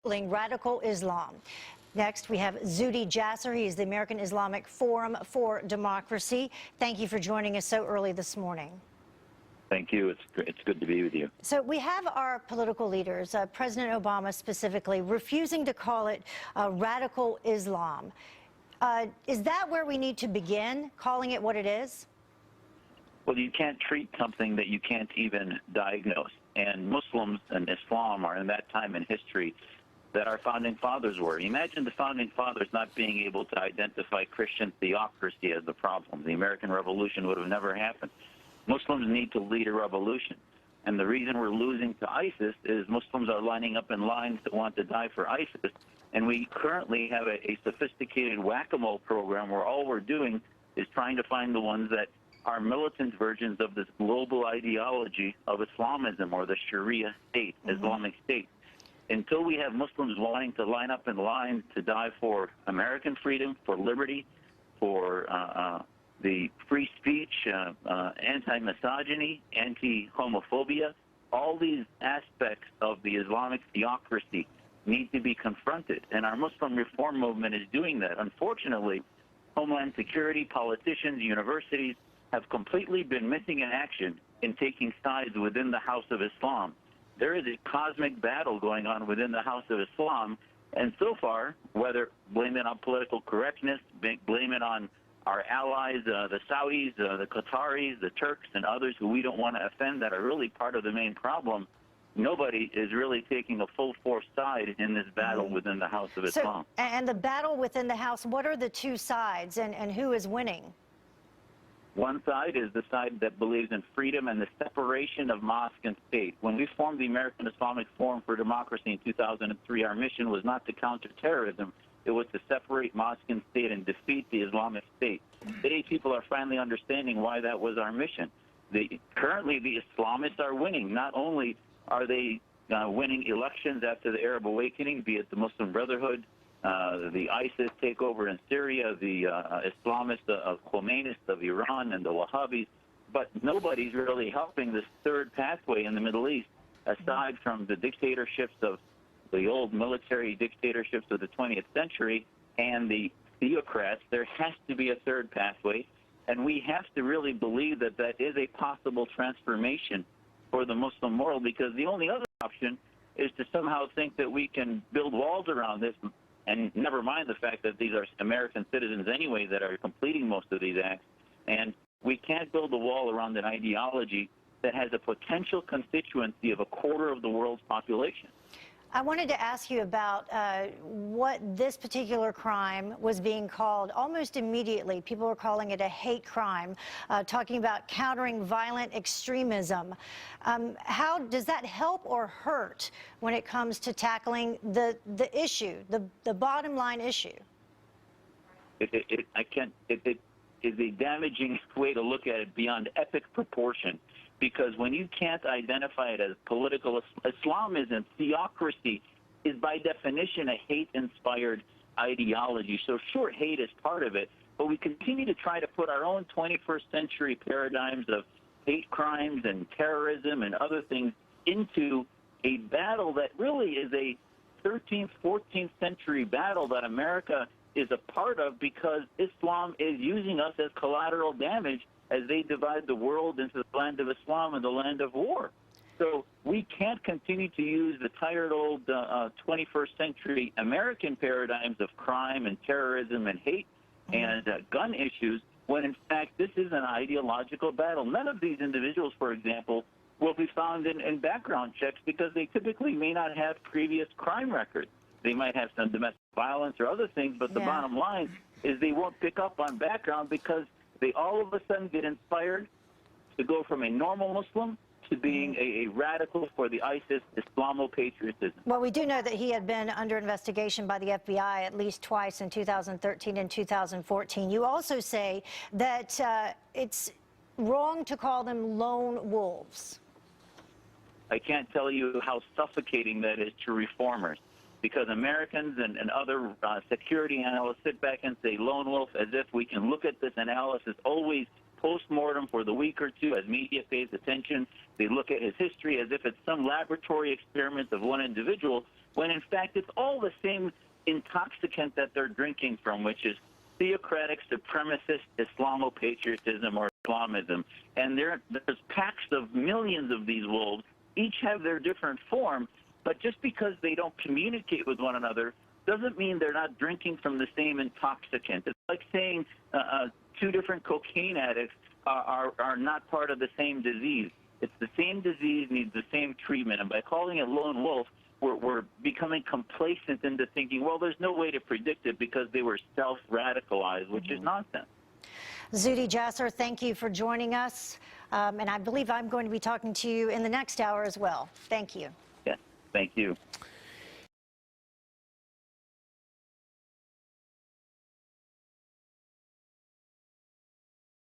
Radical Islam. Next, we have Zuhdi Jasser. He is the American Islamic Forum for Democracy. Thank you for joining us so early this morning. Thank you. It's good to be with you. So we have our political leaders, President Obama specifically, refusing to call it radical Islam. Is that where we need to begin, calling it what it is? Well, you can't treat something that you can't even diagnose. And Muslims and Islam are in that time in history that our founding fathers were. Imagine the founding fathers not being able to identify Christian theocracy as the problem. The American Revolution would have never happened. Muslims need to lead a revolution. And the reason we're losing to ISIS is Muslims are lining up in lines that want to die for ISIS. And we currently have a sophisticated whack-a-mole program where all we're doing is trying to find the ones that are militant versions of this global ideology of Islamism or the Sharia state, Islamic state. Until we have Muslims wanting to line up in lines to die for American freedom, for liberty, for the free speech, anti-misogyny, anti-homophobia, all these aspects of the Islamic theocracy need to be confronted. And our Muslim reform movement is doing that. Unfortunately, Homeland Security, politicians, universities have completely been missing in action in taking sides within the House of Islam. There is a cosmic battle going on within the House of Islam, and so far, whether blame it on political correctness, blame it on our allies, the Saudis, the Qataris, the Turks, and others who we don't want to offend that are really part of the main problem, nobody is really taking a full force side in this battle within the House of Islam. And the battle within the House, what are the two sides, and who is winning? One side is the side that believes in freedom and the separation of mosque and state. When we formed the American Islamic Forum for Democracy in 2003, our mission was not to counter terrorism. It was to separate mosque and state and defeat the Islamic State. Today, people are finally understanding why that was our mission. Currently, the Islamists are winning. Not only are they winning elections after the Arab awakening, be it the Muslim Brotherhood, the ISIS takeover in Syria, the Islamists of Khomeini of Iran, and the Wahhabis, but nobody's really helping this third pathway in the Middle East, aside from the dictatorships of the old military dictatorships of the 20th century and the theocrats. There has to be a third pathway, and we have to really believe that that is a possible transformation for the Muslim world, because the only other option is to somehow think that we can build walls around this, and never mind the fact that these are American citizens anyway that are completing most of these acts. And we can't build a wall around an ideology that has a potential constituency of a quarter of the world's population. I wanted to ask you about what this particular crime was being called almost immediately. People were calling it a hate crime, talking about countering violent extremism. How does that help or hurt when it comes to tackling the issue, the bottom line issue? It is a damaging way to look at it beyond epic proportion. Because when you can't identify it as political, Islamism, theocracy, is by definition a hate-inspired ideology. So sure, hate is part of it, but we continue to try to put our own 21st century paradigms of hate crimes and terrorism and other things into a battle that really is a 13th, 14th century battle that America is a part of, because Islam is using us as collateral damage as they divide the world into the land of Islam and the land of war. So we can't continue to use the tired old 21st century American paradigms of crime and terrorism and hate and gun issues, when in fact this is an ideological battle. None of these individuals, for example, will be found in background checks because they typically may not have previous crime records. They might have some domestic violence or other things, but the bottom line is they won't pick up on background because they all of a sudden get inspired to go from a normal Muslim to being a radical for the ISIS Islamo-patriotism. Well, we do know that he had been under investigation by the FBI at least twice in 2013 and 2014. You also say that it's wrong to call them lone wolves. I can't tell you how suffocating that is to reformers, because Americans and other security analysts sit back and say lone wolf as if we can look at this analysis always post-mortem for the week or two as media pays attention. They look at his history as if it's some laboratory experiment of one individual. when in fact it's all the same intoxicant that they're drinking from, which is theocratic, supremacist Islamo-patriotism or Islamism. And there's packs of millions of these wolves, each have their different form, but just because they don't communicate with one another doesn't mean they're not drinking from the same intoxicant. It's like saying two different cocaine addicts are not part of the same disease. It's the same disease, needs the same treatment, and by calling it lone wolf, we're becoming complacent into thinking, well, there's no way to predict it because they were self-radicalized, which is nonsense. Zuhdi Jasser, thank you for joining us. And I believe I'm going to be talking to you in the next hour as well. Thank you. Yes, thank you.